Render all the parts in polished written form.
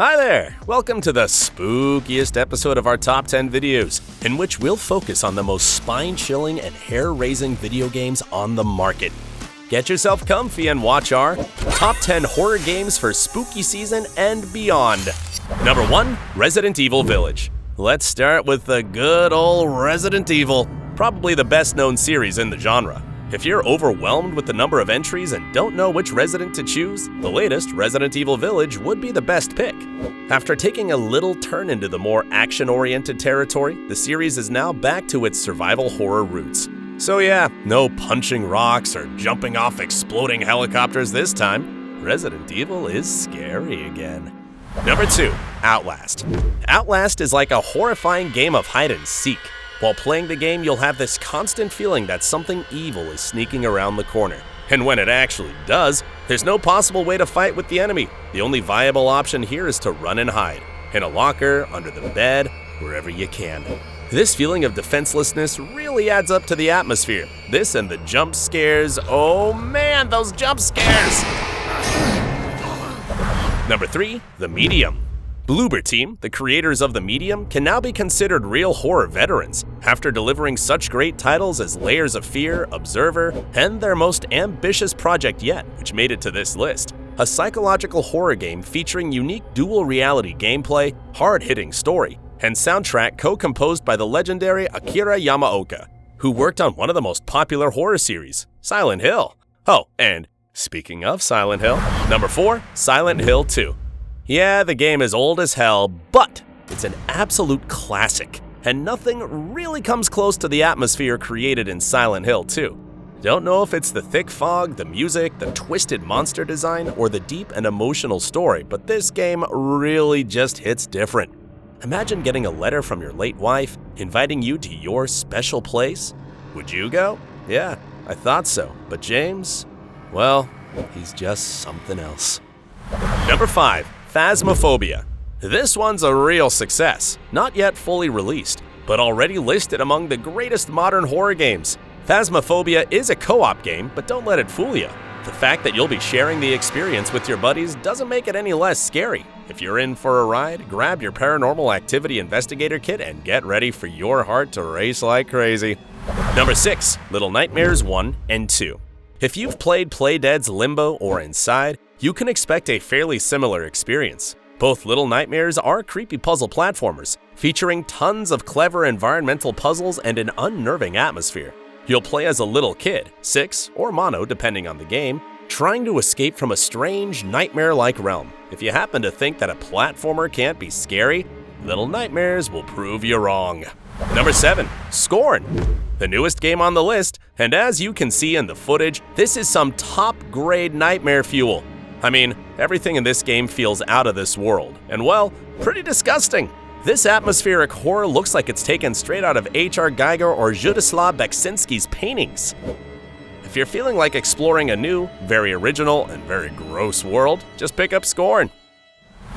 Hi there! Welcome to the spookiest episode of our top 10 videos, in which we'll focus on the most spine-chilling and hair-raising video games on the market. Get yourself comfy and watch our top 10 horror games for spooky season and beyond. Number 1, Resident Evil Village. Let's start with the good old Resident Evil, probably the best-known series in the genre. If you're overwhelmed with the number of entries and don't know which resident to choose, the latest Resident Evil Village would be the best pick. After taking a little turn into the more action-oriented territory, the series is now back to its survival horror roots. So yeah, no punching rocks or jumping off exploding helicopters this time. Resident Evil is scary again. Number 2, Outlast. Outlast is like a horrifying game of hide and seek. While playing the game, you'll have this constant feeling that something evil is sneaking around the corner. And when it actually does, there's no possible way to fight with the enemy. The only viable option here is to run and hide. In a locker, under the bed, wherever you can. This feeling of defenselessness really adds up to the atmosphere. This and the jump scares. Oh man, those jump scares! Number 3, The Medium. Bloober Team, the creators of The Medium, can now be considered real horror veterans after delivering such great titles as Layers of Fear, Observer, and their most ambitious project yet, which made it to this list. A psychological horror game featuring unique dual reality gameplay, hard-hitting story, and soundtrack co-composed by the legendary Akira Yamaoka, who worked on one of the most popular horror series, Silent Hill. Oh, and speaking of Silent Hill, number 4, Silent Hill 2. Yeah, the game is old as hell, but it's an absolute classic, and nothing really comes close to the atmosphere created in Silent Hill 2. Don't know if it's the thick fog, the music, the twisted monster design, or the deep and emotional story, but this game really just hits different. Imagine getting a letter from your late wife, inviting you to your special place. Would you go? Yeah, I thought so, but James, well, he's just something else. Number 5. Phasmophobia. This one's a real success, not yet fully released, but already listed among the greatest modern horror games. Phasmophobia is a co-op game, but don't let it fool you. The fact that you'll be sharing the experience with your buddies doesn't make it any less scary. If you're in for a ride, grab your Paranormal Activity Investigator kit and get ready for your heart to race like crazy. Number 6, Little Nightmares 1 and 2. If you've played Playdead's Limbo or Inside, you can expect a fairly similar experience. Both Little Nightmares are creepy puzzle platformers, featuring tons of clever environmental puzzles and an unnerving atmosphere. You'll play as a little kid, 6 or mono depending on the game, trying to escape from a strange, nightmare-like realm. If you happen to think that a platformer can't be scary, Little Nightmares will prove you wrong. Number 7, Scorn. The newest game on the list, and as you can see in the footage, this is some top-grade nightmare fuel. I mean, everything in this game feels out of this world, and well, pretty disgusting. This atmospheric horror looks like it's taken straight out of H.R. Giger or Zdzisław Beksinski's paintings. If you're feeling like exploring a new, very original, and very gross world, just pick up Scorn.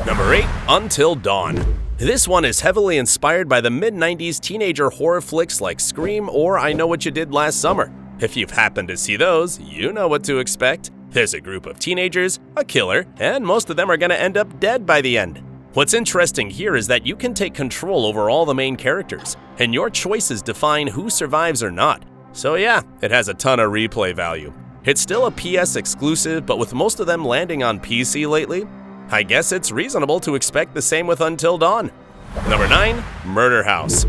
Number 8, Until Dawn. This one is heavily inspired by the mid-90s teenager horror flicks like Scream or I Know What You Did Last Summer. If you've happened to see those, you know what to expect. There's a group of teenagers, a killer, and most of them are going to end up dead by the end. What's interesting here is that you can take control over all the main characters, and your choices define who survives or not. So yeah, it has a ton of replay value. It's still a PS exclusive, but with most of them landing on PC lately, I guess it's reasonable to expect the same with Until Dawn. Number 9, Murder House.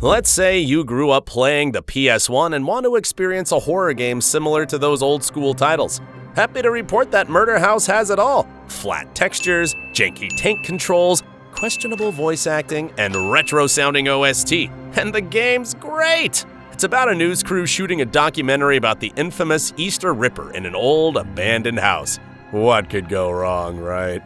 Let's say you grew up playing the PS1 and want to experience a horror game similar to those old school titles. Happy to report that Murder House has it all. Flat textures, janky tank controls, questionable voice acting, and retro-sounding OST. And the game's great! It's about a news crew shooting a documentary about the infamous Easter Ripper in an old, abandoned house. What could go wrong, right?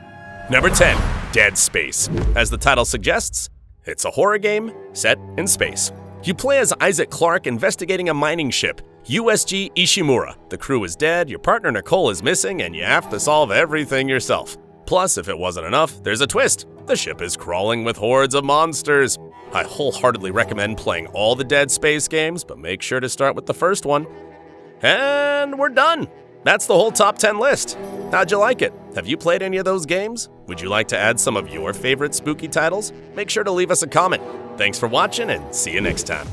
Number 10, Dead Space. As the title suggests, it's a horror game set in space. You play as Isaac Clarke investigating a mining ship, USG Ishimura. The crew is dead, your partner Nicole is missing, and you have to solve everything yourself. Plus, if it wasn't enough, there's a twist. The ship is crawling with hordes of monsters. I wholeheartedly recommend playing all the Dead Space games, but make sure to start with the first one. And we're done. That's the whole top 10 list. How'd you like it? Have you played any of those games? Would you like to add some of your favorite spooky titles? Make sure to leave us a comment. Thanks for watching and see you next time.